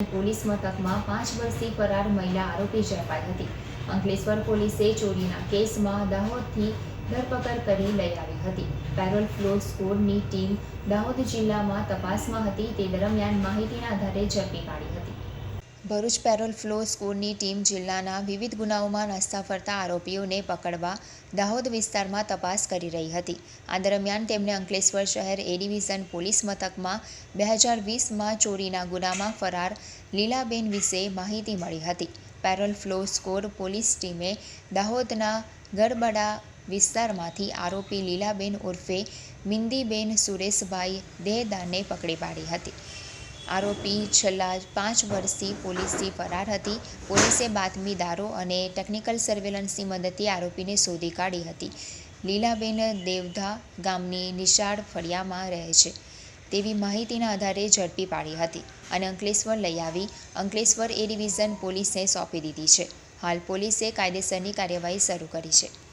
Police મથકમાં 5 વર્ષથી ફરાર મહિલા આરોપી ઝડપાઈ હતી. અંકલેશ્વર પોલીસે ચોરીના કેસમાં દાહોદથી ધરપકડ કરી લઈ આવી હતી. પેરોલ ફ્લો સ્કોડની ટીમ દાહોદ જિલ્લામાં તપાસમાં હતી તે દરમિયાન માહિતીના આધારે ઝડપી પાડી હતી. ભરૂચ પેરોલ ફ્લો સ્કોડની ટીમ જિલ્લાના વિવિધ ગુનાઓમાં નાસ્તા ફરતા આરોપીઓને પકડવા દાહોદ વિસ્તારમાં તપાસ કરી રહી હતી. આ દરમિયાન તેમને અંકલેશ્વર શહેર એ ડિવિઝન પોલીસ મથકમાં 2020માં ચોરીના ગુનામાં ફરાર લીલાબેન વિશે માહિતી મળી હતી. પેરોલ ફ્લો સ્કોડ પોલીસ ટીમે દાહોદના ગરબડા વિસ્તારમાંથી આરોપી લીલાબેન ઉર્ફે મિંદીબેન સુરેશભાઈ દેહદારને પકડી પાડી હતી. આરોપી છેલ્લા 5 વર્ષથી પોલીસથી ફરાર હતી. પોલીસે બાતમીદારો અને ટેકનિકલ સર્વેલન્સની મદદથી આરોપીને શોધી કાઢી હતી. લીલાબેન દેવધા ગામની નિશાળ ફળિયામાં રહે છે તેવી માહિતીના આધારે ઝડપી પાડી હતી અને અંકલેશ્વર લઈ આવી અંકલેશ્વર એ ડિવિઝન પોલીસને સોંપી દીધી છે. હાલ પોલીસે કાયદેસરની કાર્યવાહી શરૂ કરી છે.